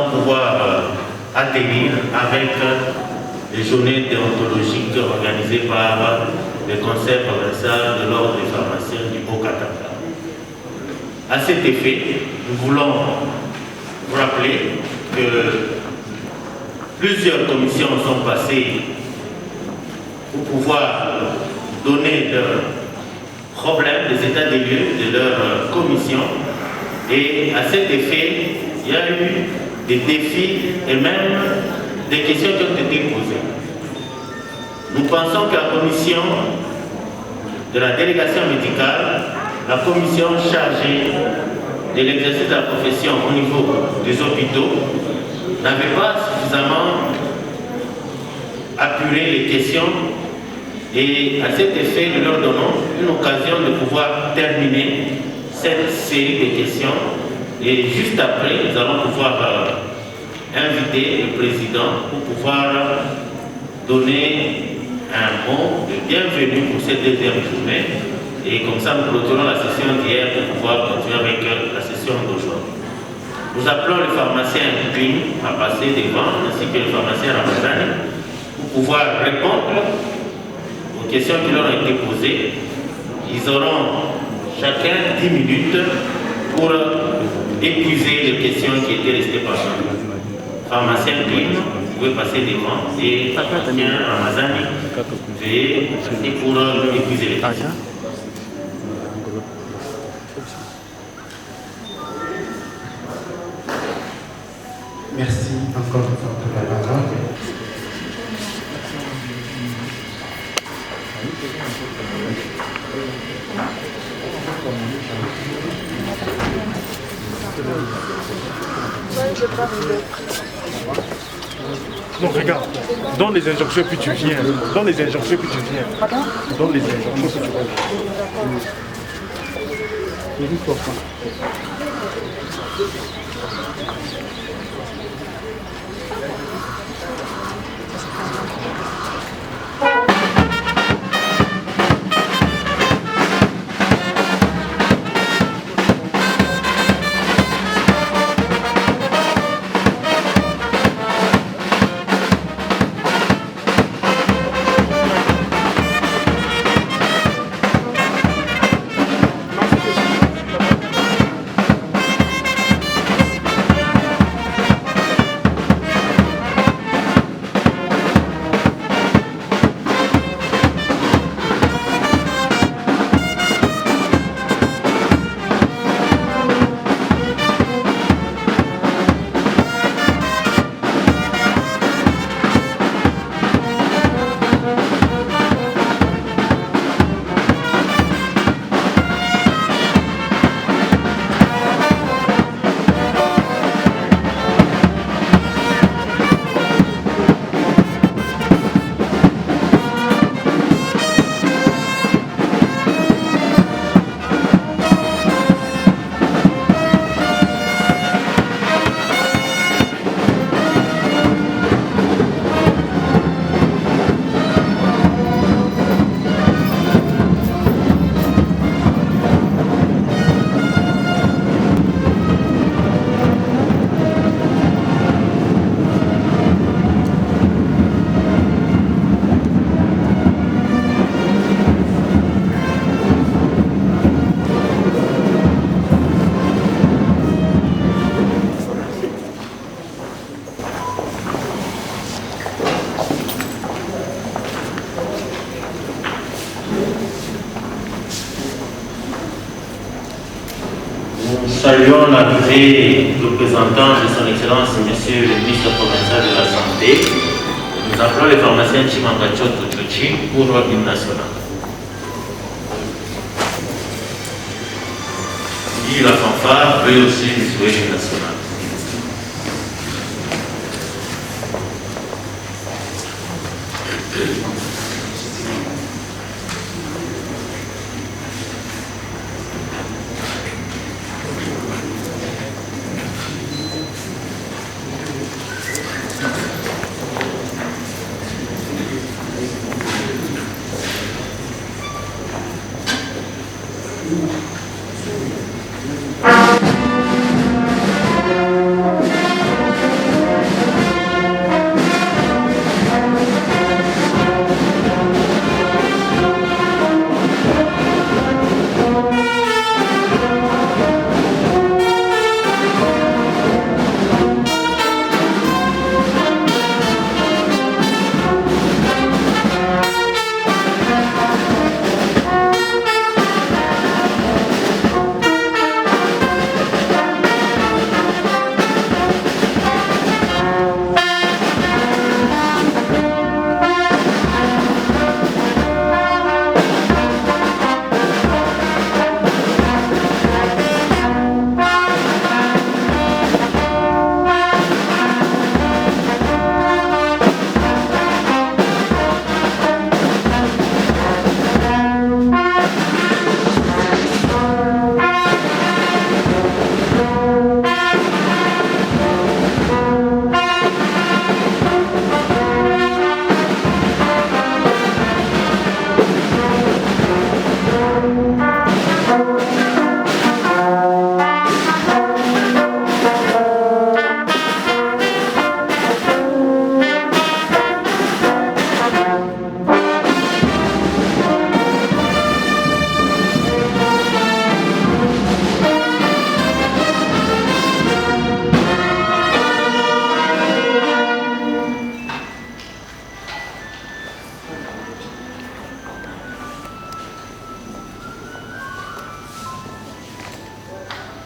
allons pouvoir atterrir avec les journées déontologiques organisées par le Conseil provincial de l'ordre des pharmaciens du Haut-Katanga. À cet effet, nous voulons vous rappeler que plusieurs commissions sont passées pour pouvoir donner leurs problèmes, les états des lieux de leur commission. Et à cet effet, il y a eu des défis et même des questions qui ont été posées. Nous pensons qu'à la commission de la délégation médicale, la commission chargée de l'exercice de la profession au niveau des hôpitaux n'avait pas suffisamment apuré les questions et à cet effet, nous leur donnons une occasion de pouvoir terminer cette série de questions et juste après, nous allons pouvoir inviter le président pour pouvoir donner un mot de bienvenue pour cette deuxième journée. Et comme ça, nous clôturons la session d'hier pour pouvoir continuer avec la session d'aujourd'hui. Nous appelons le pharmacien Kling à passer devant, ainsi que le pharmacien Ramazani, pour pouvoir répondre aux questions qui leur ont été posées. Ils auront chacun 10 minutes pour épuiser les questions qui étaient restées par eux. Pharmacien Kling, vous pouvez passer devant, et pharmacien Ramazani, veuillez passer pour épuiser les questions. Merci encore une fois pour la parole. Non, regarde, donne les injonctions puis tu viens. Donne les injonctions puis tu viens. Donne les injonctions puis tu viens. Saluons l'arrivée du représentant de son Excellence, Monsieur le ministre provincial de la Santé. Nous appelons le pharmacien Chimangacho Tutuchi pour l'hymne national. Et la fanfare veut aussi jouer l'hymne national.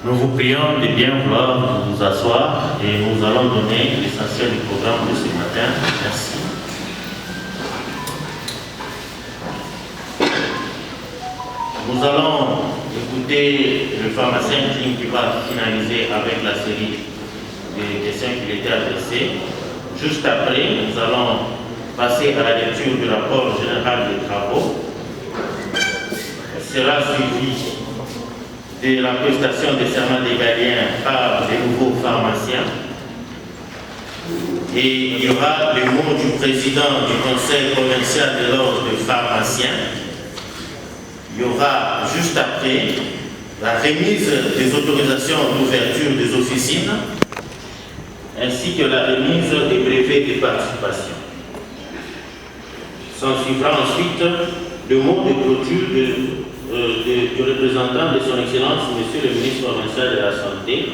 Nous vous prions de bien vouloir vous asseoir et nous allons donner l'essentiel du programme de ce matin. Merci. Nous allons écouter le pharmacien qui va finaliser avec la série des questions qui lui étaient adressées. Juste après, nous allons passer à la lecture du rapport général des travaux. Sera suivi de la prestation des serments des Galiens par les nouveaux pharmaciens. Et il y aura le mot du président du conseil provincial de l'ordre des pharmaciens. Il y aura juste après la remise des autorisations d'ouverture des officines ainsi que la remise des brevets de participation. S'en suivra ensuite le mot de clôture du représentant de son Excellence, Monsieur le ministre provincial de la Santé.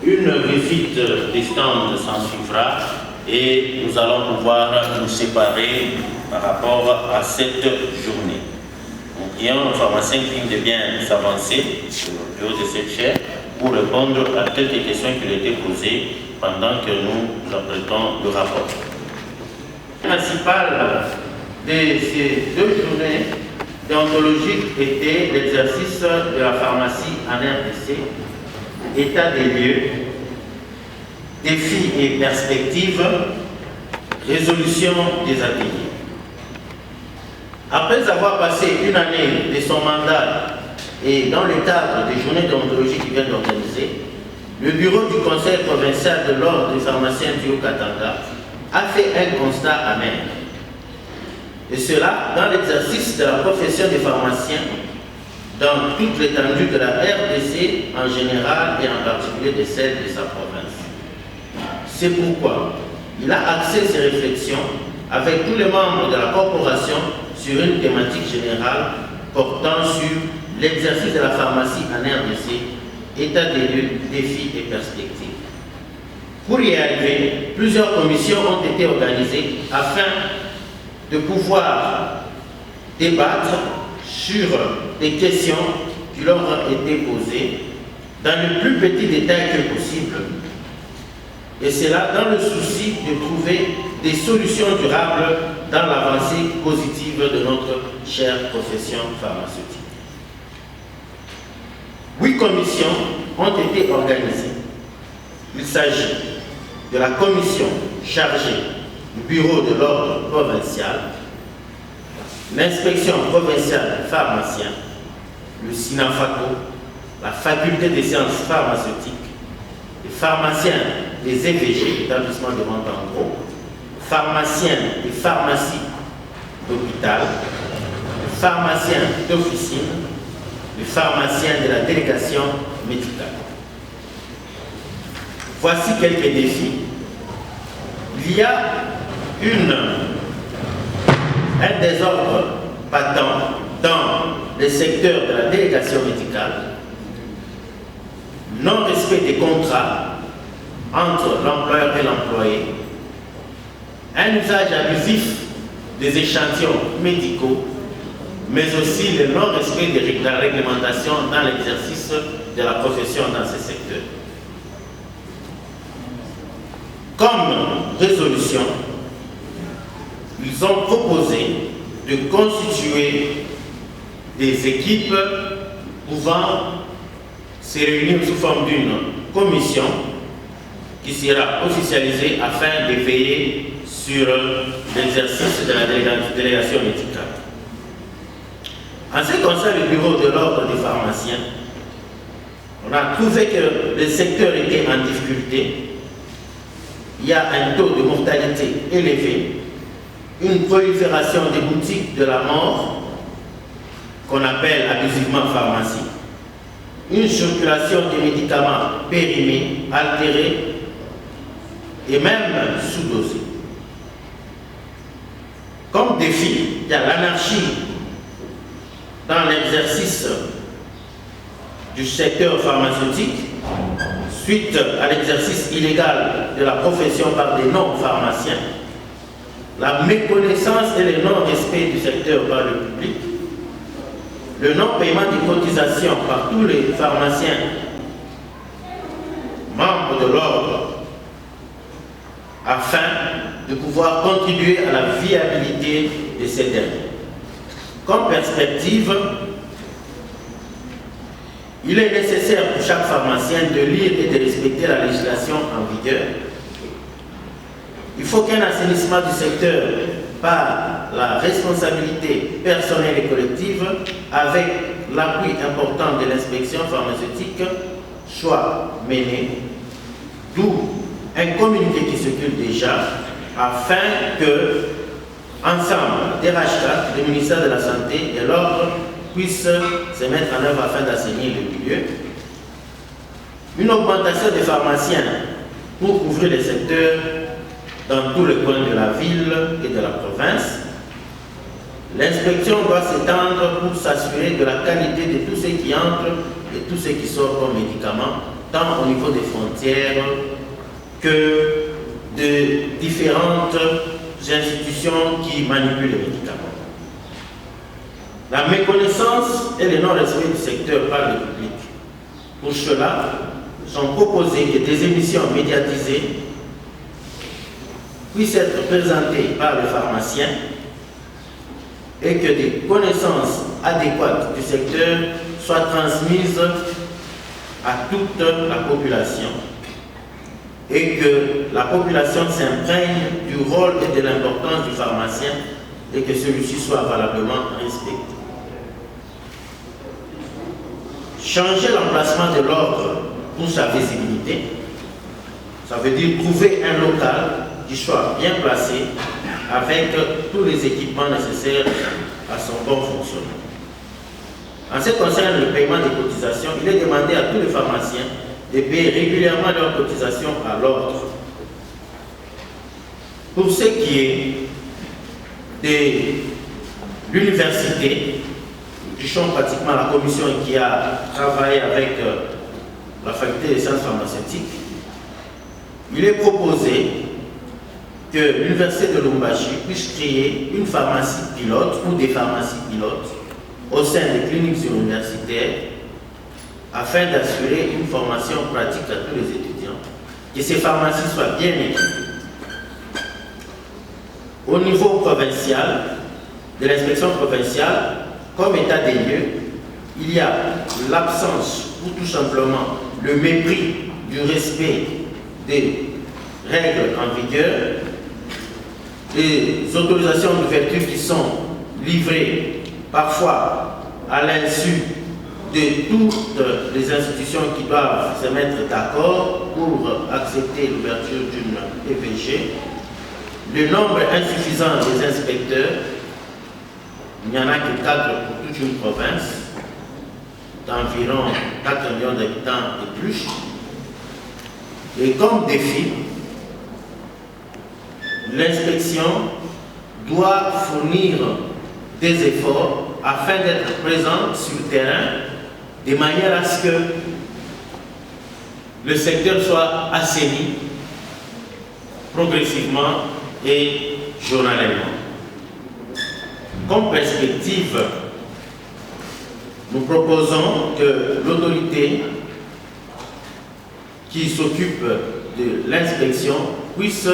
Une visite des stands s'en suivra et nous allons pouvoir nous séparer par rapport à cette journée. Nous prions le pharmacien qui de bien s'avancer au haut de cette chaire pour répondre à quelques questions qui lui étaient posées pendant que nous apprêtons le rapport. Le principal de ces deux journées déontologiques était l'exercice de la pharmacie en RDC, état des lieux, défis et perspectives, résolution des ateliers. Après avoir passé une année de son mandat et dans le cadre des journées déontologiques qu'il vient d'organiser, le bureau du conseil provincial de l'ordre des pharmaciens du Haut-Katanga a fait un constat amer. Et cela dans l'exercice de la profession des pharmaciens dans toute l'étendue de la RDC en général et en particulier de celle de sa province. C'est pourquoi il a axé ses réflexions avec tous les membres de la corporation sur une thématique générale portant sur l'exercice de la pharmacie en RDC, état des lieux, défis et perspectives. Pour y arriver, plusieurs commissions ont été organisées afin de pouvoir débattre sur des questions qui leur ont été posées dans le plus petit détail que possible, et cela dans le souci de trouver des solutions durables dans l'avancée positive de notre chère profession pharmaceutique. 8 commissions ont été organisées. Il s'agit de la commission chargée du bureau de l'ordre provincial, l'inspection provinciale des pharmaciens, le SINAFACO, la faculté des sciences pharmaceutiques, les pharmaciens des EVG, établissements de vente en gros, pharmaciens des pharmacies d'hôpital, les pharmaciens d'officine, les pharmaciens de la délégation médicale. Voici quelques défis. Il y a un désordre patent dans le secteur de la délégation médicale, non-respect des contrats entre l'employeur et l'employé, un usage abusif des échantillons médicaux, mais aussi le non-respect de la réglementation dans l'exercice de la profession dans ce secteur. Comme résolution, ils ont proposé de constituer des équipes pouvant se réunir sous forme d'une commission qui sera officialisée afin de veiller sur l'exercice de la délégation médicale. En ce qui concerne le bureau de l'ordre des pharmaciens, on a trouvé que le secteur était en difficulté. Il y a un taux de mortalité élevé, une prolifération des boutiques de la mort, qu'on appelle abusivement pharmacie, une circulation des médicaments périmés, altérés et même sous-dosés. Comme défi, il y a l'anarchie dans l'exercice du secteur pharmaceutique suite à l'exercice illégal de la profession par des non-pharmaciens, la méconnaissance et le non-respect du secteur par le public, le non-paiement des cotisations par tous les pharmaciens membres de l'ordre afin de pouvoir contribuer à la viabilité de ces derniers. Comme perspective, il est nécessaire pour chaque pharmacien de lire et de respecter la législation en vigueur. Il faut qu'un assainissement du secteur par la responsabilité personnelle et collective, avec l'appui important de l'inspection pharmaceutique, soit mené, d'où un communiqué qui circule déjà, afin que, ensemble, DRH4, le ministère de la Santé et l'ordre puissent se mettre en œuvre afin d'assainir le milieu. Une augmentation des pharmaciens pour couvrir les secteurs dans tous les coins de la ville et de la province. L'inspection doit s'étendre pour s'assurer de la qualité de tous ceux qui entrent et tous ceux qui sortent comme médicaments, tant au niveau des frontières que de différentes institutions qui manipulent les médicaments. La méconnaissance et le non-respect du secteur par le public. Pour cela, sont proposées que des émissions médiatisées puissent être présentées par le pharmacien et que des connaissances adéquates du secteur soient transmises à toute la population et que la population s'imprègne du rôle et de l'importance du pharmacien et que celui-ci soit valablement respecté. Changer l'emplacement de l'ordre pour sa visibilité, ça veut dire trouver un local qui soit bien placé avec tous les équipements nécessaires à son bon fonctionnement. En ce qui concerne le paiement des cotisations, il est demandé à tous les pharmaciens de payer régulièrement leurs cotisations à l'ordre. Pour ce qui est de l'université, nous touchons pratiquement la commission qui a travaillé avec la faculté des sciences pharmaceutiques. Il est proposé que l'université de Lubumbashi puisse créer une pharmacie pilote ou des pharmacies pilotes au sein des cliniques universitaires afin d'assurer une formation pratique à tous les étudiants, que ces pharmacies soient bien équipées. Au niveau provincial, de l'inspection provinciale, comme état des lieux, il y a l'absence ou tout simplement le mépris du respect des règles en vigueur, des autorisations d'ouverture qui sont livrées parfois à l'insu de toutes les institutions qui doivent se mettre d'accord pour accepter l'ouverture d'une EVG, le nombre insuffisant des inspecteurs, il n'y en a que 4 pour toute une province, d'environ 4 millions d'habitants et plus. Et comme défi, l'inspection doit fournir des efforts afin d'être présente sur le terrain de manière à ce que le secteur soit assaini progressivement et journalièrement. Comme perspective, nous proposons que l'autorité qui s'occupe de l'inspection puisse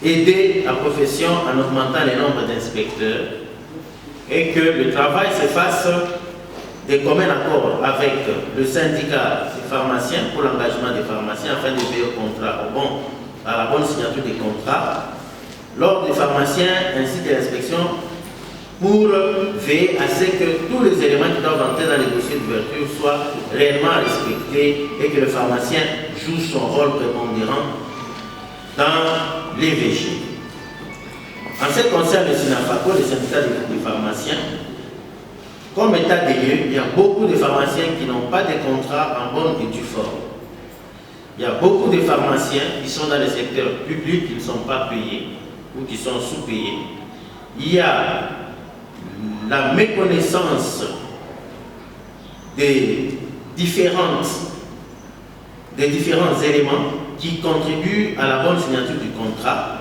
aider la profession en augmentant le nombre d'inspecteurs et que le travail se fasse de commun accord avec le syndicat des pharmaciens pour l'engagement des pharmaciens afin de veiller au contrat, à la bonne signature des contrats, l'ordre des pharmaciens ainsi que l'inspection pour veiller à ce que tous les éléments qui doivent entrer dans les dossiers d'ouverture soient réellement respectés et que le pharmacien joue son rôle prépondérant dans l'EVG. En ce qui concerne le SINAFACO, le syndicat des pharmaciens, comme état des lieux, il y a beaucoup de pharmaciens qui n'ont pas de contrat en bonne et due forme. Il y a beaucoup de pharmaciens qui sont dans le secteur public, qui ne sont pas payés ou qui sont sous-payés. Il y a la méconnaissance des différents éléments qui contribuent à la bonne signature du contrat.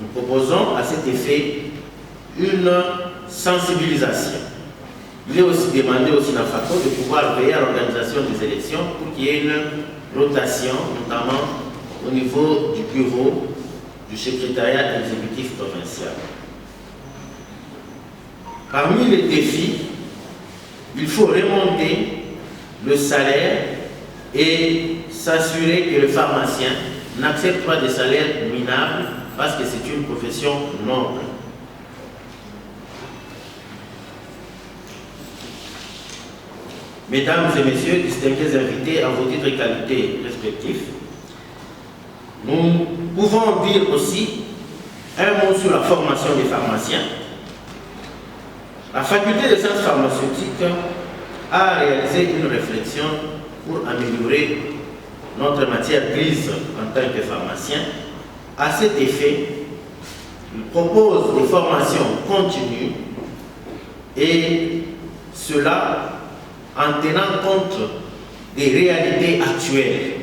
Nous proposons à cet effet une sensibilisation. Il est aussi demandé au SINAFACO de pouvoir veiller à l'organisation des élections pour qu'il y ait une rotation, notamment au niveau du bureau du secrétariat exécutif provincial. Parmi les défis, il faut remonter le salaire et s'assurer que le pharmacien n'accepte pas des salaires minables parce que c'est une profession noble. Mesdames et messieurs, distingués invités à vos titres et qualités respectifs, nous pouvons dire aussi un mot sur la formation des pharmaciens. La faculté des sciences pharmaceutiques a réalisé une réflexion pour améliorer notre matière grise en tant que pharmacien. À cet effet, il propose des formations continues et cela en tenant compte des réalités actuelles.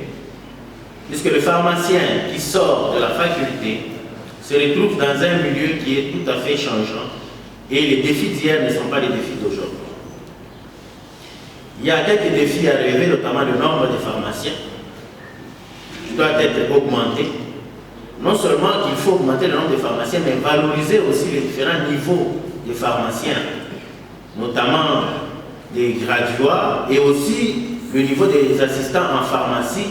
Puisque le pharmacien qui sort de la faculté se retrouve dans un milieu qui est tout à fait changeant et les défis d'hier ne sont pas les défis d'aujourd'hui. Il y a quelques défis à relever, notamment le nombre de pharmaciens qui doit être augmenté. Non seulement qu'il faut augmenter le nombre de pharmaciens, mais valoriser aussi les différents niveaux de pharmaciens, notamment des graduats et aussi le niveau des assistants en pharmacie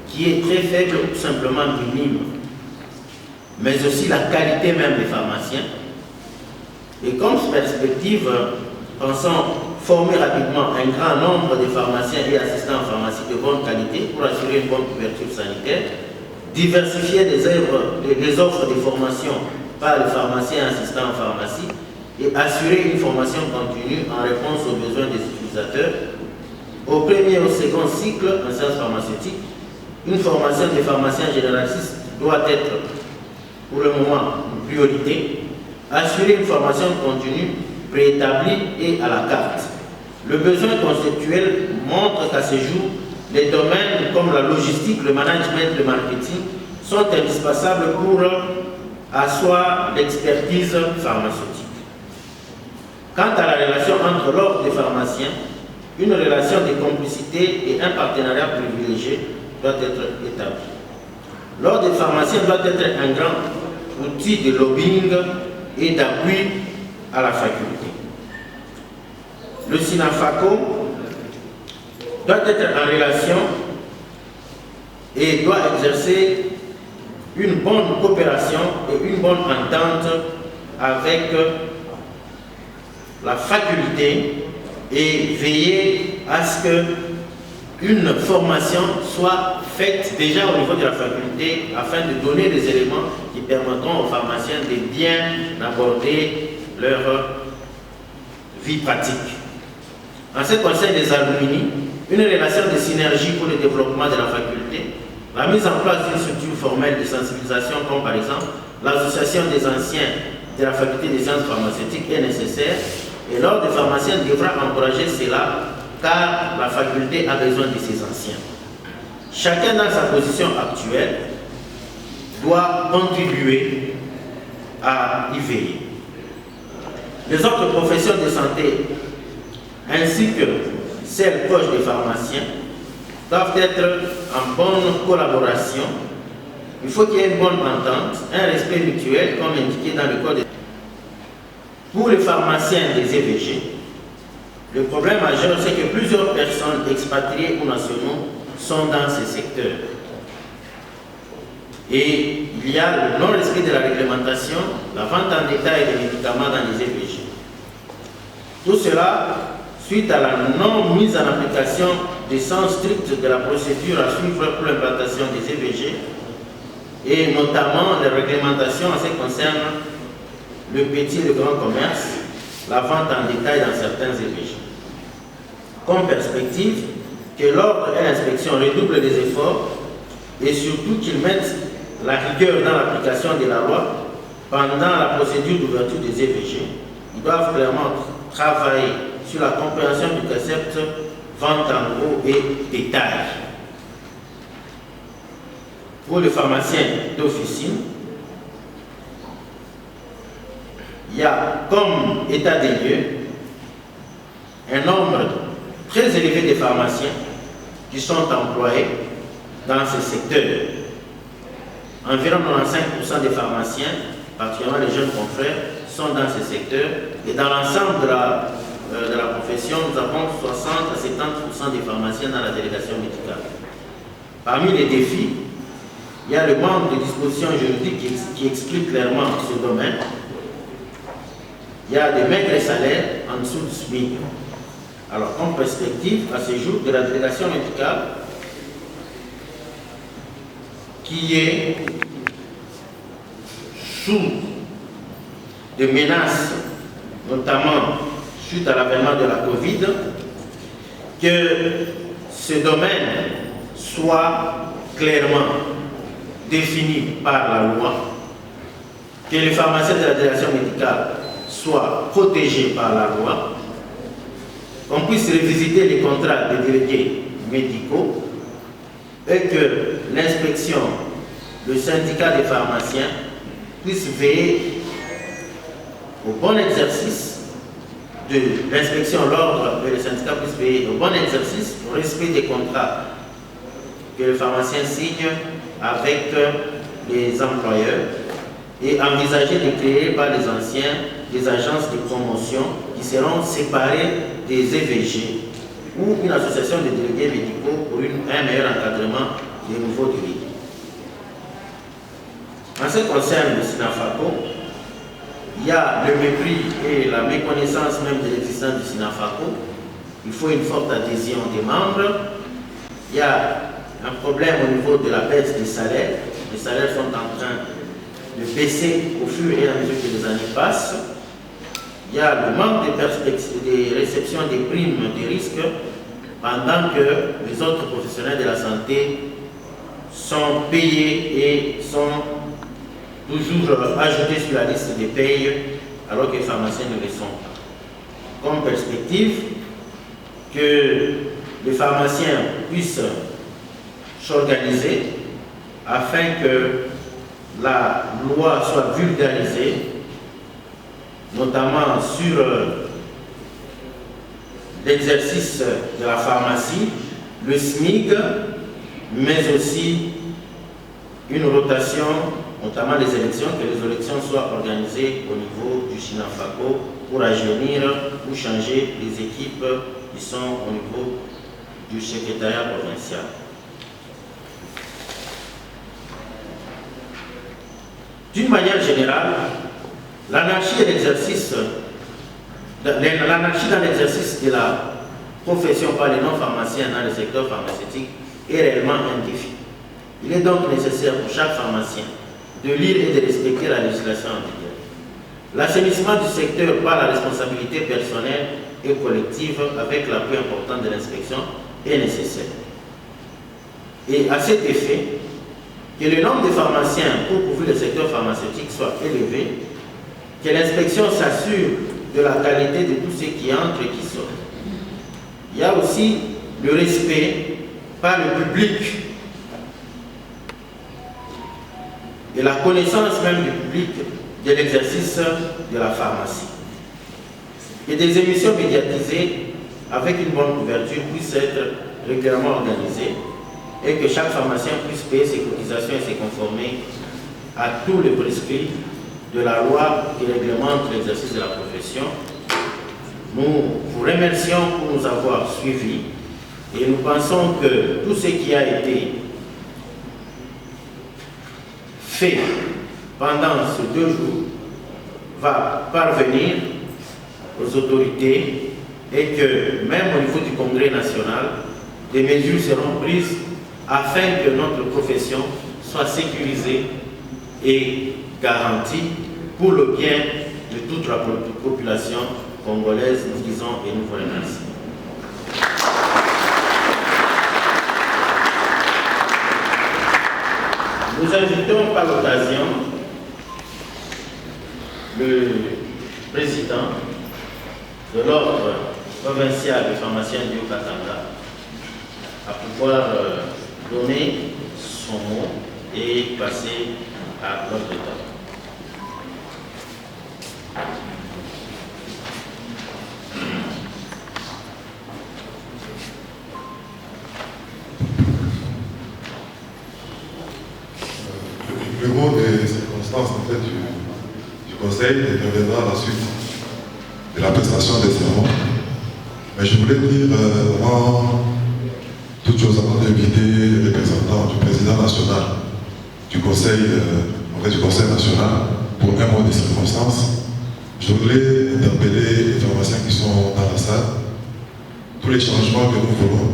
qui est très faible ou tout simplement minime, mais aussi la qualité même des pharmaciens. Et comme perspective, pensons former rapidement un grand nombre de pharmaciens et assistants en pharmacie de bonne qualité pour assurer une bonne couverture sanitaire, diversifier les offres de formation par les pharmaciens et assistants en pharmacie et assurer une formation continue en réponse aux besoins des utilisateurs. Au premier et au second cycle en sciences pharmaceutiques, une formation des pharmaciens généralistes doit être pour le moment une priorité. Assurer une formation continue préétablie et à la carte. Le besoin conceptuel montre qu'à ce jour, les domaines comme la logistique, le management, le marketing sont indispensables pour asseoir l'expertise pharmaceutique. Quant à la relation entre l'ordre des pharmaciens, une relation de complicité et un partenariat privilégié doit être établi. L'ordre des pharmaciens doit être un grand outil de lobbying et d'appui à la faculté. Le SINAFACO doit être en relation et doit exercer une bonne coopération et une bonne entente avec la faculté et veiller à ce qu'une formation soit faite déjà au niveau de la faculté afin de donner des éléments qui permettront aux pharmaciens de bien aborder leur vie pratique. En ce qui concerne les alumni, une relation de synergie pour le développement de la faculté, la mise en place d'une structure formelle de sensibilisation comme par exemple l'association des anciens de la faculté des sciences pharmaceutiques est nécessaire et l'ordre des pharmaciens devra encourager cela car la faculté a besoin de ses anciens. Chacun dans sa position actuelle doit contribuer à y veiller. Les autres professions de santé ainsi que celles proches des pharmaciens doivent être en bonne collaboration. Il faut qu'il y ait une bonne entente, un respect mutuel comme indiqué dans le code. Pour les pharmaciens des EVG, le problème majeur c'est que plusieurs personnes expatriées ou nationaux sont dans ces secteurs. Et il y a le non-respect de la réglementation, la vente en détail des médicaments dans les EVG. Tout cela suite à la non-mise en application des sens stricts de la procédure à suivre pour l'implantation des EVG et notamment les réglementations en ce qui concerne le petit et le grand commerce, la vente en détail dans certains EVG. Comme perspective, que l'ordre et l'inspection redoublent des efforts et surtout qu'ils mettent la rigueur dans l'application de la loi pendant la procédure d'ouverture des EVG. Ils doivent clairement travailler sur la compréhension du concept vente en gros et détail. Pour les pharmaciens d'officine, il y a comme état des lieux un nombre très élevé de pharmaciens qui sont employés dans ces secteurs. Environ 95% des pharmaciens, particulièrement les jeunes confrères, sont dans ces secteurs. Et dans l'ensemble de la profession, nous avons 60 à 70% des pharmaciens dans la délégation médicale. Parmi les défis, il y a le manque de dispositions juridiques qui expliquent clairement ce domaine. Il y a des maigres salaires en dessous du SMIC. Alors, en perspective, à ce jour, de la délégation médicale, qui est sous des menaces, notamment suite à l'avènement de la Covid, que ce domaine soit clairement défini par la loi, que les pharmaciens de la délégation médicale soient protégés par la loi, qu'on puisse revisiter les contrats des délégués médicaux et que l'inspection, le syndicat des pharmaciens puisse veiller au bon exercice de l'inspection, l'ordre et le syndicat puissent veiller au bon exercice, au respect des contrats que le pharmacien signe avec les employeurs et envisager de créer par les anciens des agences de promotion qui seront séparées des EVG ou une association de délégués médicaux pour un meilleur encadrement des nouveaux délégués. En ce qui concerne le SINAFACO, il y a le mépris et la méconnaissance même de l'existence du SINAFACO. Il faut une forte adhésion des membres. Il y a un problème au niveau de la baisse des salaires. Les salaires sont en train de baisser au fur et à mesure que les années passent. Il y a le manque de perspectives, de réception des primes des risques, pendant que les autres professionnels de la santé sont payés et sont toujours ajoutés sur la liste des payes, alors que les pharmaciens ne le sont pas. Comme perspective, que les pharmaciens puissent s'organiser afin que la loi soit vulgarisée, notamment sur l'exercice de la pharmacie, le SMIC, mais aussi une rotation, notamment les élections, que les élections soient organisées au niveau du SINAFACO pour rajeunir ou changer les équipes qui sont au niveau du secrétariat provincial. D'une manière générale, l'anarchie dans l'exercice de la profession par les non-pharmaciens dans le secteur pharmaceutique est réellement un défi. Il est donc nécessaire pour chaque pharmacien de lire et de respecter la législation en vigueur. L'assainissement du secteur par la responsabilité personnelle et collective avec l'appui important de l'inspection est nécessaire. Et à cet effet, que le nombre de pharmaciens pour couvrir le secteur pharmaceutique soit élevé, que l'inspection s'assure de la qualité de tout ce qui entre et qui sort. Il y a aussi le respect par le public et la connaissance même du public de l'exercice de la pharmacie. Et des émissions médiatisées avec une bonne couverture puissent être régulièrement organisées et que chaque pharmacien puisse payer ses cotisations et se conformer à tous les prescrits de la loi qui réglemente l'exercice de la profession. Nous vous remercions pour nous avoir suivis et nous pensons que tout ce qui a été fait pendant ces 2 jours va parvenir aux autorités et que même au niveau du Congrès national, des mesures seront prises afin que notre profession soit sécurisée et garantie pour le bien de toute la population congolaise. Nous disons et nous vous remercions. Nous invitons par l'occasion le président de l'ordre provincial des pharmaciens du Haut-Katanga à pouvoir donner son mot et passer à l'ordre d'État. instance en fait, du Conseil interviendra à la suite de la prestation des serments. Mais je voulais dire, avant toute chose, avant d'inviter les représentants du président national du Conseil, du Conseil national pour un mois de circonstances, je voulais interpeller les pharmaciens qui sont dans la salle. Tous les changements que nous voulons,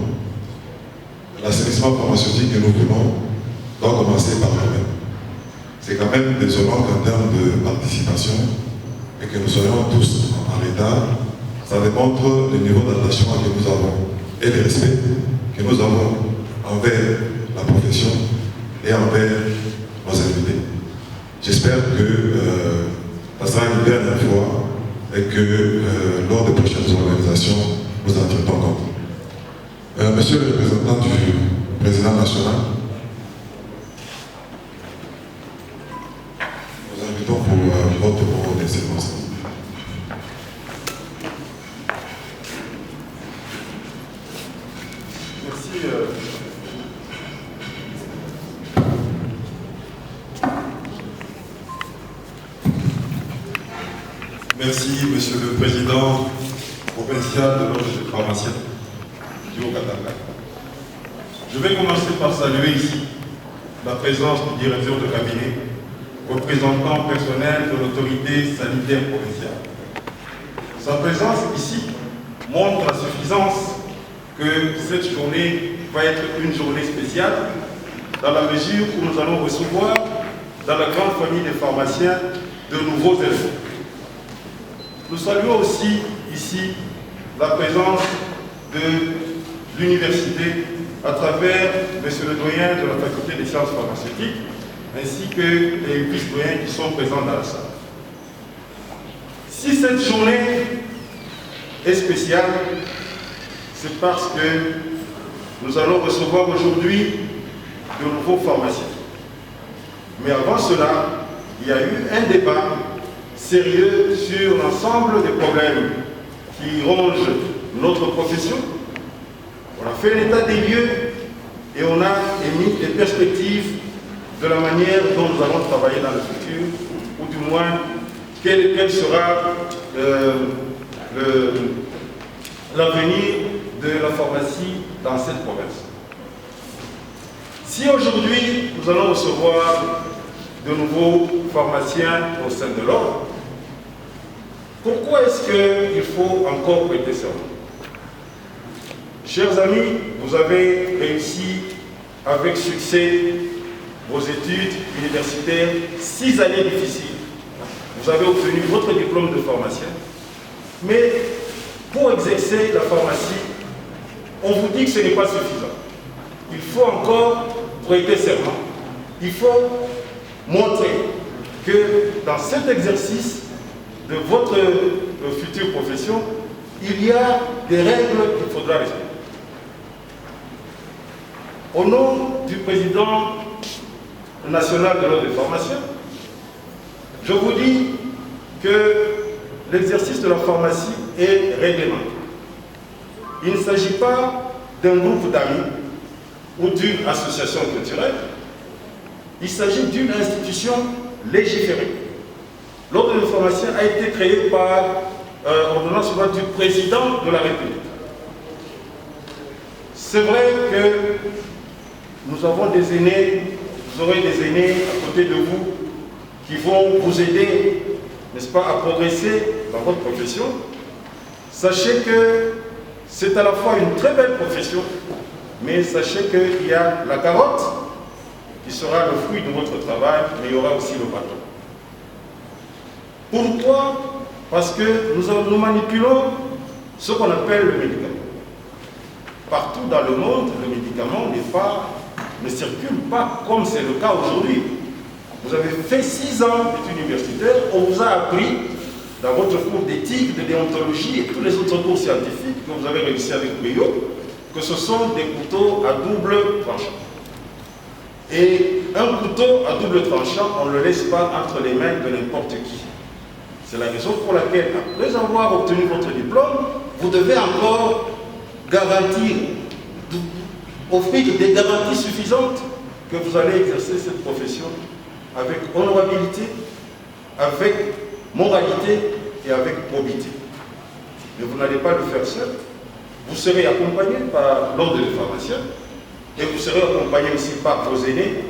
l'assainissement pharmaceutique que nous voulons, doit commencer par nous-mêmes. C'est quand même désolant qu'en termes de participation, et que nous soyons tous en retard, ça démontre le niveau d'attachement que nous avons et le respect que nous avons envers la profession et envers nos invités. J'espère que ça sera une dernière fois et que lors des prochaines organisations, nous en tiendrons compte. Monsieur le représentant du président national, nous invitons pour votre propos des circonstances. Merci, Monsieur le Président provincial de l'Ordre des pharmaciens du Haut-Katanga. Je vais commencer par saluer ici la présence du directeur de cabinet, représentant personnel de l'autorité sanitaire provinciale. Sa présence ici montre la suffisance que cette journée va être une journée spéciale, dans la mesure où nous allons recevoir dans la grande famille des pharmaciens de nouveaux élèves. Nous saluons aussi ici la présence de l'université à travers M. le doyen de la faculté des sciences pharmaceutiques ainsi que les vice-doyens qui sont présents dans la salle. Si cette journée est spéciale, c'est parce que nous allons recevoir aujourd'hui de nouveaux pharmaciens. Mais avant cela, il y a eu un débat sérieux sur l'ensemble des problèmes qui rongent notre profession. On a fait un état des lieux et on a émis des perspectives de la manière dont nous allons travailler dans le futur, ou du moins quel sera l'avenir de la pharmacie dans cette province. Si aujourd'hui nous allons recevoir de nouveaux pharmaciens au sein de l'ordre, pourquoi est-ce qu'il faut encore prêter serment? Chers amis, vous avez réussi avec succès vos études universitaires, 6 années difficiles. Vous avez obtenu votre diplôme de pharmacien. Mais pour exercer la pharmacie, on vous dit que ce n'est pas suffisant. Il faut encore prêter serment. Il faut montrer que dans cet exercice de votre future profession, il y a des règles qu'il faudra respecter. Au nom du président national de l'Ordre des pharmaciens, je vous dis que l'exercice de la pharmacie est réglementé. Il ne s'agit pas d'un groupe d'amis ou d'une association culturelle, il s'agit d'une institution légiférée. L'Ordre des pharmaciens a été créé par ordonnance du président de la République. C'est vrai que nous avons des aînés, vous aurez des aînés à côté de vous qui vont vous aider, n'est-ce pas, à progresser dans votre profession. Sachez que c'est à la fois une très belle profession, mais sachez qu'il y a la carotte qui sera le fruit de votre travail, mais il y aura aussi le bâton. Pourquoi? Parce que nous manipulons ce qu'on appelle le médicament. Partout dans le monde, le médicament ne circule pas comme c'est le cas aujourd'hui. Vous avez fait 6 ans d'études universitaires, on vous a appris dans votre cours d'éthique, de déontologie et tous les autres cours scientifiques que vous avez réussi avec brio, que ce sont des couteaux à double tranchant. Et un couteau à double tranchant, on ne le laisse pas entre les mains de n'importe qui. C'est la raison pour laquelle, après avoir obtenu votre diplôme, vous devez encore garantir, offrir des garanties suffisantes que vous allez exercer cette profession avec honorabilité, avec moralité et avec probité. Mais vous n'allez pas le faire seul. Vous serez accompagné par l'ordre des pharmaciens et vous serez accompagné aussi par vos aînés,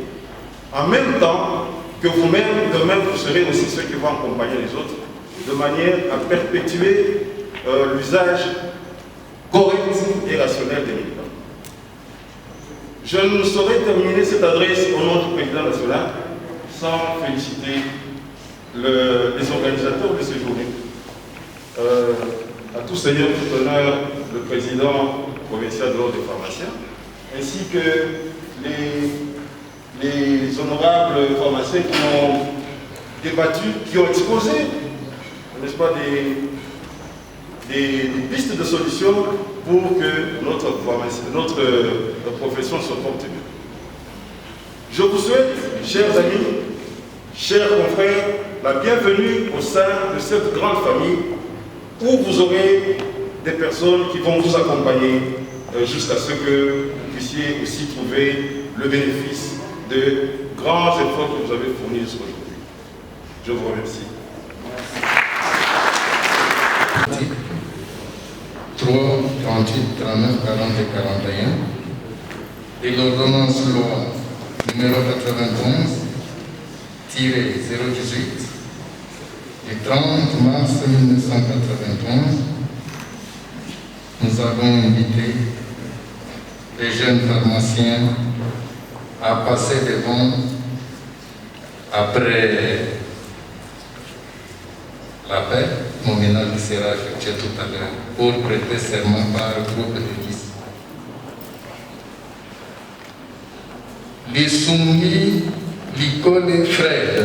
en même temps que vous-même, de même, vous serez aussi ceux qui vont accompagner les autres, de manière à perpétuer l'usage correct et rationnel des médicaments. Je ne saurais terminer cette adresse au nom du président national sans féliciter les organisateurs de ces journées. À tout seigneur, tout honneur, le président provincial de l'ordre des pharmaciens, ainsi que les honorables pharmaciens qui ont débattu, qui ont exposé, n'est-ce pas, des pistes de solutions pour que notre profession se porte mieux. Je vous souhaite, chers amis, chers confrères, la bienvenue au sein de cette grande famille où vous aurez des personnes qui vont vous accompagner jusqu'à ce que vous puissiez aussi trouver le bénéfice de grands efforts que vous avez fournis jusqu'aujourd'hui. Je vous remercie. 3, 38, 39, 40 et 41 et l'ordonnance loi numéro 91-018 du 30 mars 1991, nous avons invité les jeunes pharmaciens à passer devant après l'appel nominal qui sera effectué tout à l'heure pour prêter serment par groupe de 10. Les soumis, Licole Fred.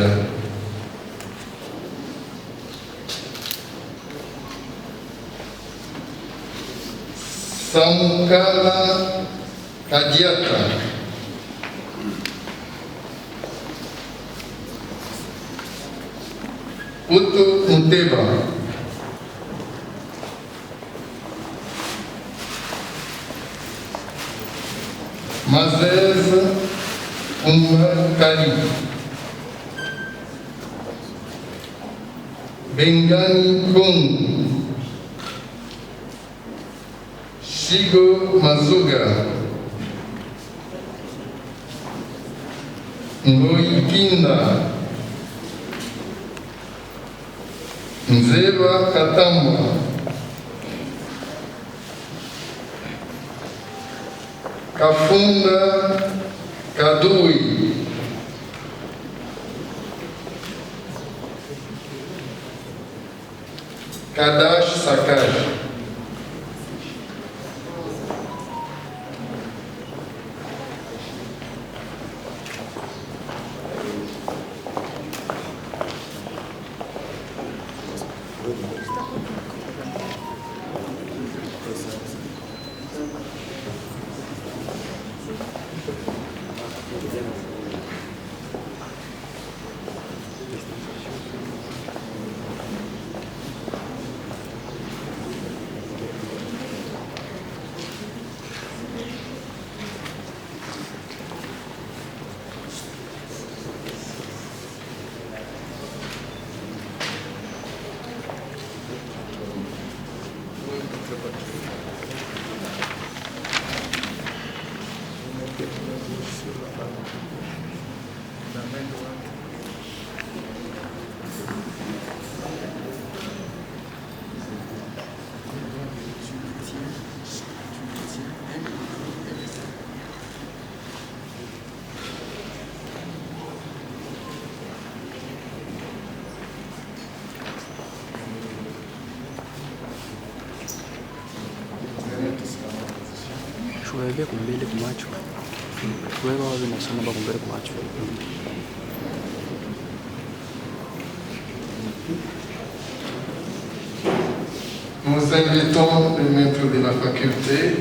Samukala Kadiata. Utu Nteba. Mazez Umakari. Bengani Kung. Shigo Mazuga. Ngoi Kinda. Nzeba Katamba. Kafunda Kadui. Kadash Sakai. Tuweke kumbele kumacho. Tuweke wazi nasema ba kumbele kumacho. Nous invitons le maître de la faculté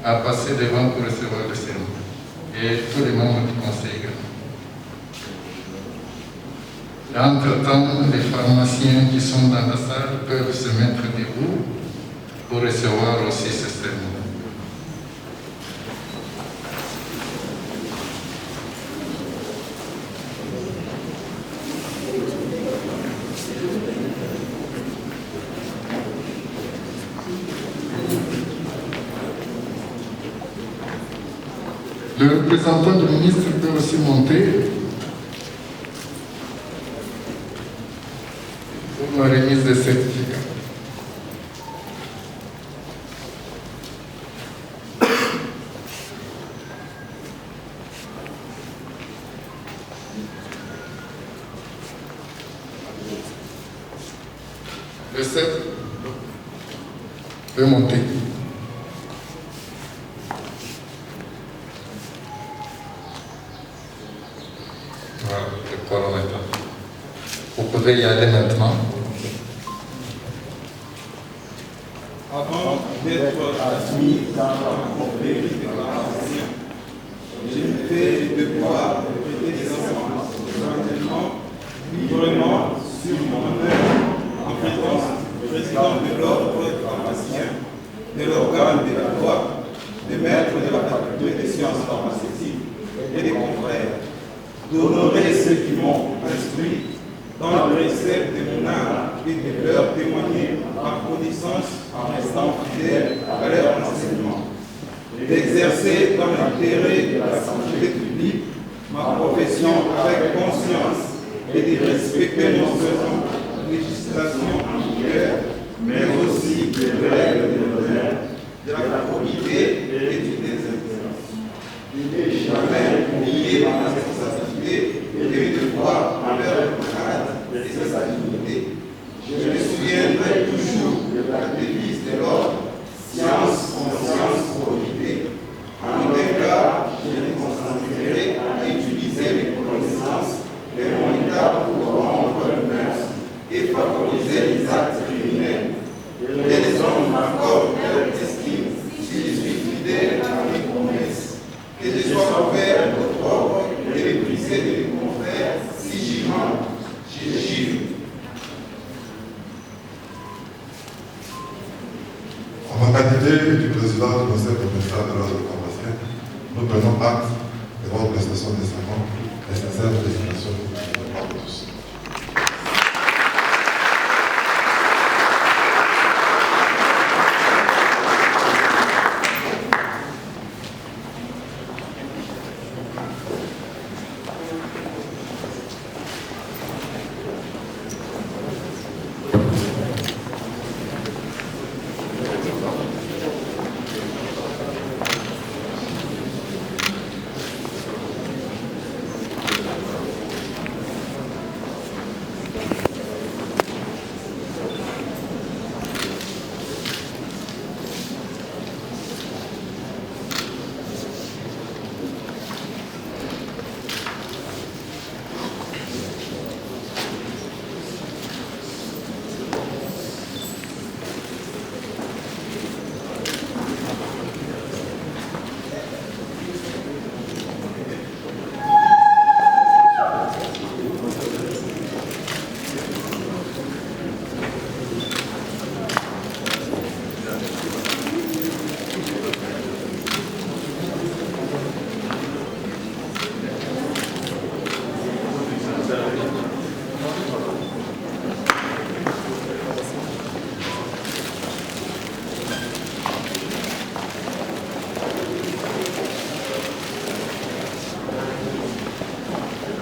à passer devant pour recevoir le serment et tous les membres du conseil également. Entre-temps, les pharmaciens qui sont dans la salle peuvent se mettre debout pour recevoir aussi ce serment. Le représentant du ministre peut aussi monter pour la remise des certificats. Le 7 peut monter. Voilà, le quorum est là. Vous pouvez y aller maintenant. Avant d'être admis dans la corvée de déclaration, je me fais le devoir de prêter serment solennellement, librement, sur mon honneur, en présence du président de l'ordre pharmacien, de l'organe de la loi, des maîtres de la faculté des sciences pharmaceutiques et des confrères, d'honorer ceux qui m'ont instruit dans le précepte de mon âme et de leur témoigner ma connaissance en restant fidèle à leur enseignement, d'exercer dans l'intérêt de la santé publique ma profession avec conscience et de respecter non seulement la législation en vigueur, mais aussi les règles de l'honneur, de la probité et du désintéressement. Et jamais oublier ma responsabilité et mes devoirs envers le malade et sa dignité. Je me souviendrai toujours de la devise de l'ordre, science, conscience, probité. En aucun cas, je ne consentirai à utiliser mes connaissances de mon état pour rendre le mœurs et favoriser les actes criminels. Les hommes m'accordent leur estime si je suis fidèle à mes promesses. Que je sois ouvert au propre et méprisé de mes confrères si j'y mens, je gifle. En ma qualité du président du conseil provincial de l'ordre pharmacien, nous prenons acte de votre prestation de serment et sincère félicitations pour tous.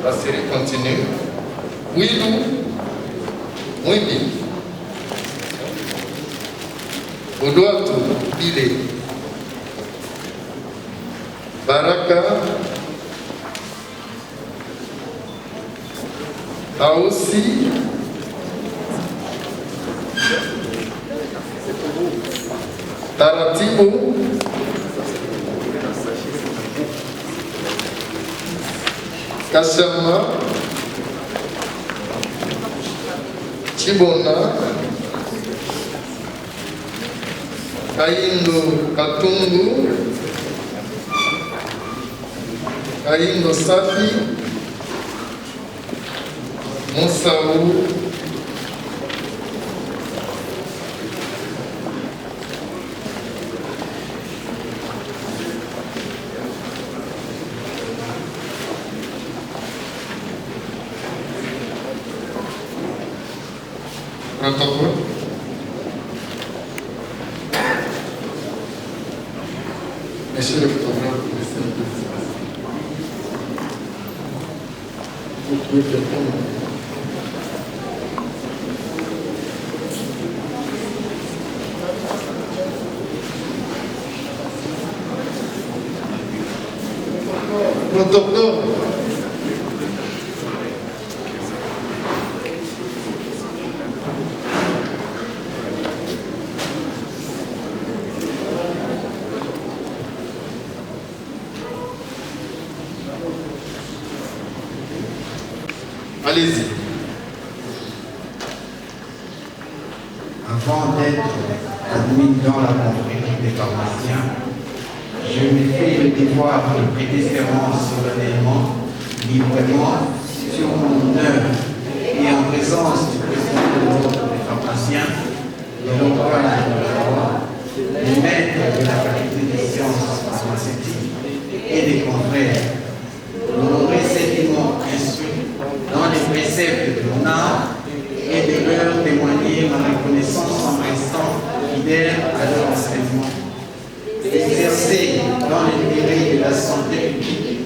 La série continue. Willou, Mwimbi, Odoato, Bile, Baraka, Aosi, Taratibo, Kasama, Chibona, Kaindo Katungu, Kaindo Safi, Musau, protocole. Monsieur le photographe, Protocole. Allez-y. Avant d'être admis dans la confrérie des pharmaciens, je me fais le devoir de prêter serment solennellement, librement, sur mon honneur et en présence du président de l'ordre des pharmaciens, de l'organe de la loi, des maîtres de la faculté des sciences pharmaceutiques et des confrères, d'honorer certainement instruit dans les préceptes de mon art et de leur témoigner ma reconnaissance en restant fidèle à leur enseignement. D'exercer dans l'intérêt de la santé publique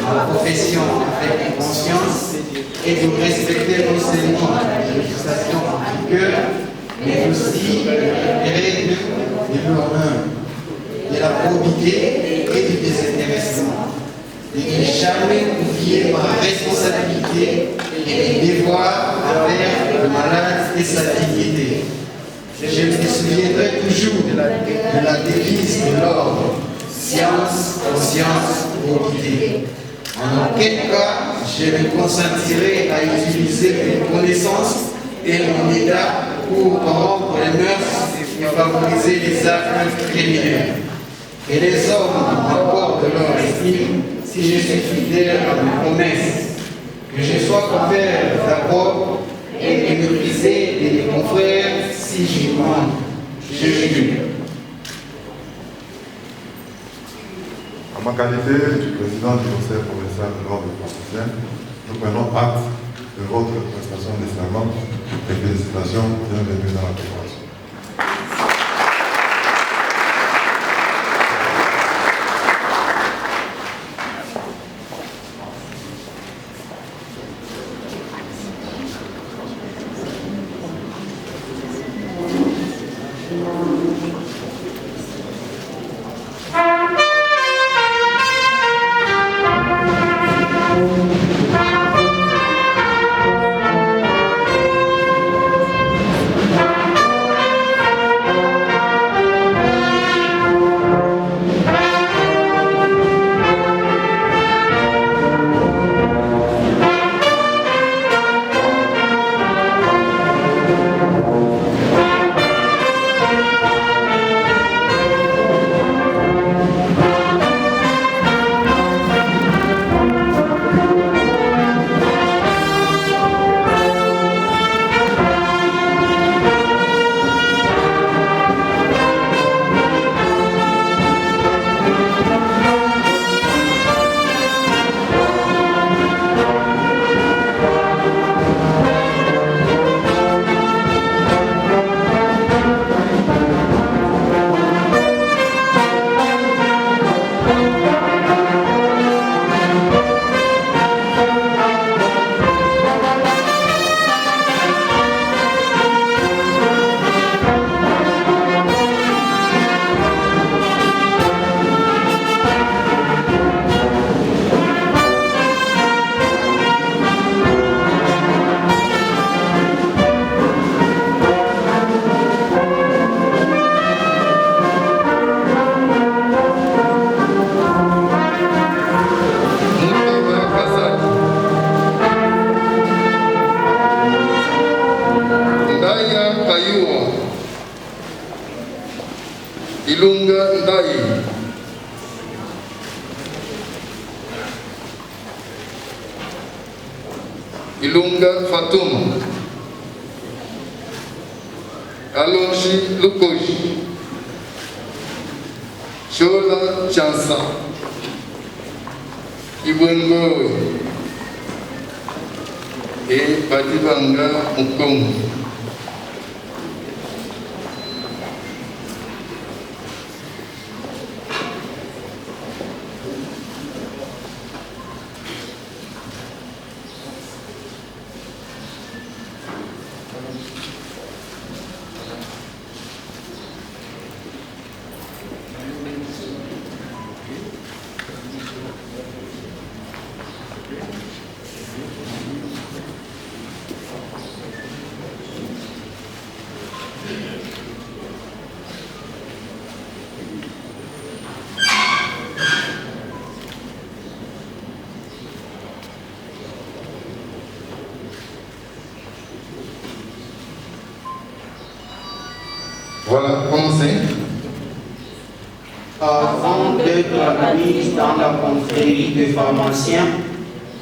ma profession avec conscience et de respecter non seulement la législation en vigueur, mais aussi l'intérêt de l'honneur, de la probité et du désintéressement. De ne jamais oublier ma responsabilité et mes devoirs envers le malade et sa dignité. Je me souviendrai toujours de la devise de l'ordre, science, conscience, probité. En aucun cas, je me consentirai à utiliser mes connaissances et mon état pour corrompre les mœurs et favoriser les actes criminels. Et les hommes m'accordent leur estime si je suis fidèle à mes promesses, que je sois confrère d'abord et méprisé de mes confrères si je mens, je jure. En ma qualité du président du conseil provincial de l'ordre des pharmaciens, nous prenons acte de votre prestation de serment et félicitations, bienvenue dans la corporation. Ilunga Ndai, Ilunga Fatum, Alonji Lukoji, Shola Chansa, Ibwengoe et Batibanga Mukongo. Voilà, commencez. Avant d'être admis dans la confrérie des pharmaciens,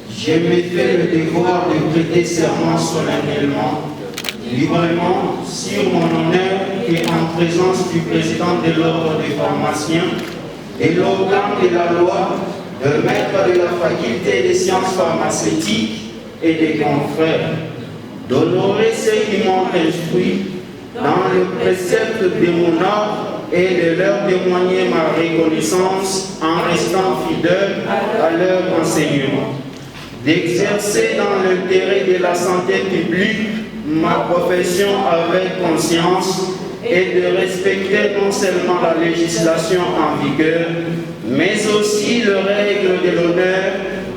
je me fais le devoir de prêter serment solennellement, librement, sur mon honneur et en présence du président de l'ordre des pharmaciens et l'organe de la loi, le maître de la faculté des sciences pharmaceutiques et des confrères, d'honorer ceux qui m'ont instruit dans le précepte de mon ordre et de leur témoigner ma reconnaissance en restant fidèle à leur enseignement, d'exercer dans l'intérêt de la santé publique ma profession avec conscience et de respecter non seulement la législation en vigueur, mais aussi les règles de l'honneur,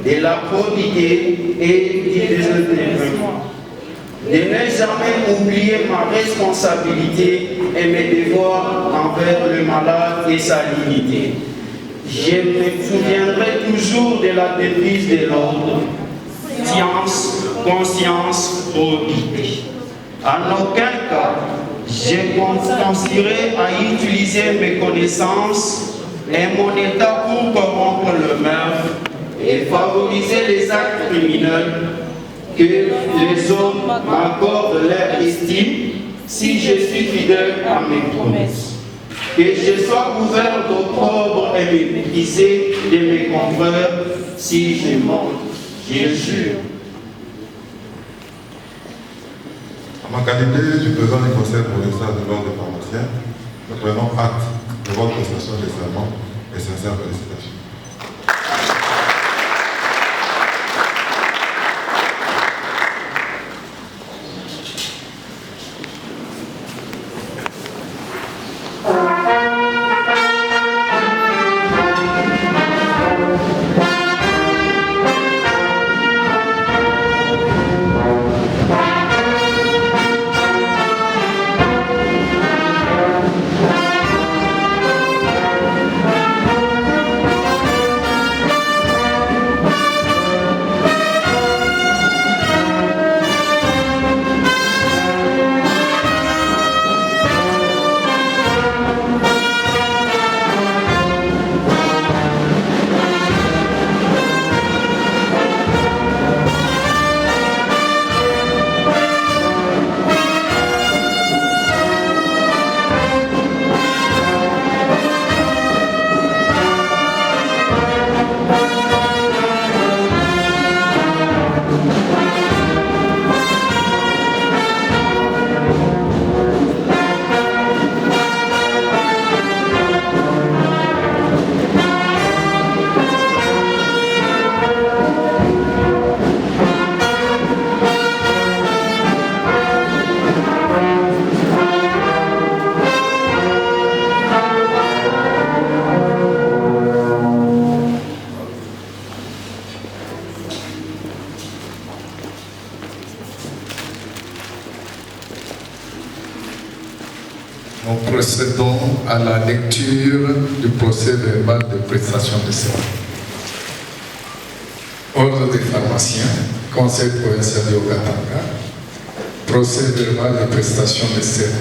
de la probité et du désintéressement. De ne jamais oublier ma responsabilité et mes devoirs envers le malade et sa dignité. Je me souviendrai toujours de la devise de l'ordre: science, conscience, probité. En aucun cas, je consentirai à utiliser mes connaissances et mon état pour corrompre le meurtre et favoriser les actes criminels que les hommes m'accordent leur estime si je suis fidèle à mes promesses. Que je sois couvert d'opprobre et méprisé de mes confrères si je mens, je jure. En ma qualité du président du conseil provincial de l'ordre des pharmaciens, nous prenons acte de votre prestation de serment et sincères félicitations. Nous procédons à la lecture du procès verbal de prestation de serment. Ordre des pharmaciens, Conseil provincial de Haut-Katanga, procès verbal de prestation de serment.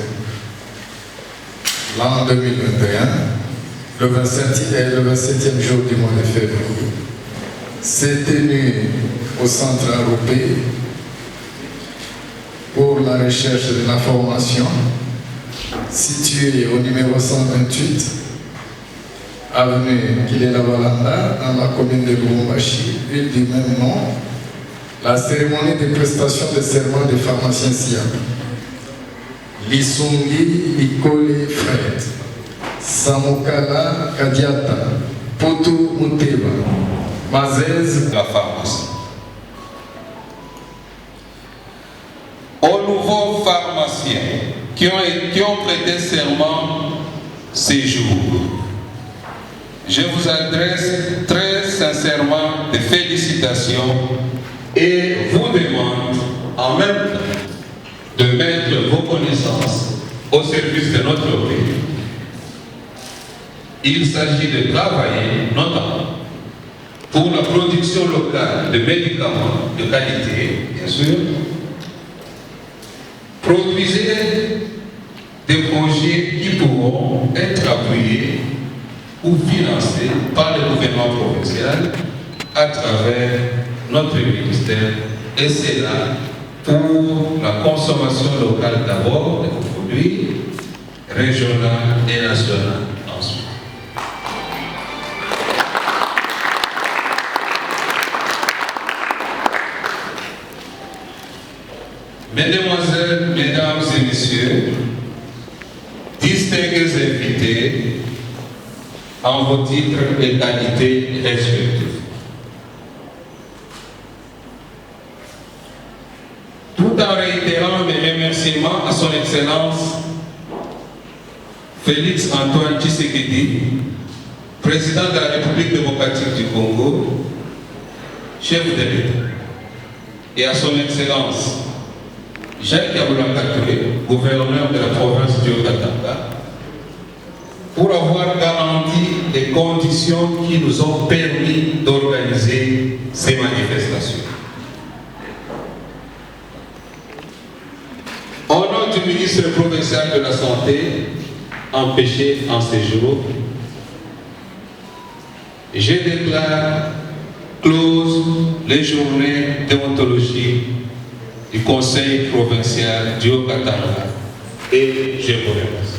L'an 2021, le 27e jour du mois de février, s'est tenu au centre Aropé pour la recherche de l'information, situé au numéro 128, avenue Kilela-Balanda, dans la commune de Lubumbashi, ville du même nom, la cérémonie de prestation de serment des pharmaciens SIAP. Lisungi Ikole Fred, Samokala Kadiata, Poto Muteba, Mazez, la pharmacie. Au nouveau pharmacien pharmaciens qui ont prêté serment ces jours. Je vous adresse très sincèrement des félicitations et vous demande en même temps de mettre vos connaissances au service de notre pays. Il s'agit de travailler notamment pour la production locale de médicaments de qualité, bien sûr. Produisez des projets qui pourront être appuyés ou financés par le gouvernement provincial à travers notre ministère. Et c'est là pour la consommation locale d'abord des produits régionaux et nationaux ensuite. Mesdemoiselles, Mesdames et Messieurs, distingués invités, en vos titres et qualités respectifs. Tout en réitérant mes remerciements à son Excellence Félix Antoine Tshisekedi, président de la République démocratique du Congo, chef de l'État, et à son Excellence Jacques Kabila-Katoré, gouverneur de la province du Haut-Katanga, pour avoir garanti les conditions qui nous ont permis d'organiser ces manifestations. Au nom du ministre provincial de la Santé, empêché en séjour, je déclare close les journées déontologiques du Conseil provincial du Haut-Katanga et je vous remercie.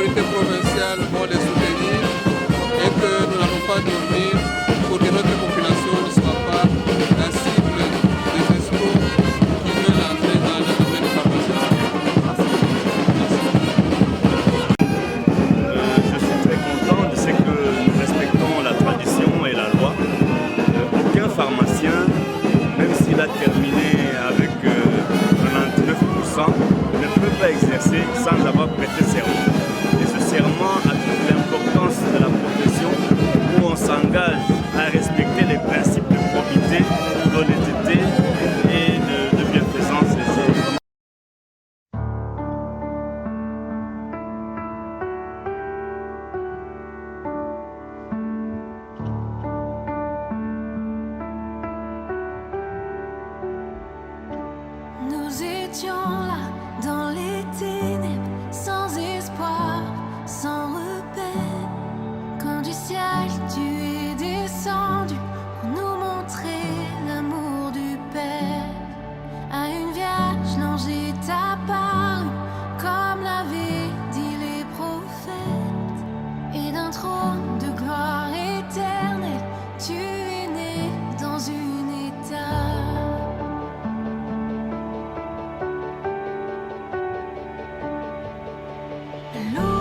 autorités provinciales vont les soutenir et que nous n'allons pas dormir pour que notre population ne soit pas la cible des escrocs qui veulent entrer dans le domaine pharmaceutique. Je suis très content de ce que nous respectons la tradition et la loi. Aucun pharmacien, même s'il a terminé avec 99%, ne peut pas exercer sans avoir prêté serment. Et ce serment a toute l'importance de la profession où on s'engage à respecter les principes de probité, d'honnêteté et de bienfaisance. Nous étions là dans les ténèbres, sans espoir, sans repère. Quand du ciel tu es descendu pour nous montrer l'amour du Père. À une vierge l'ange est apparu, comme l'avaient dit les prophètes. Et d'un trône de gloire éternelle, tu es né dans une étape. Loup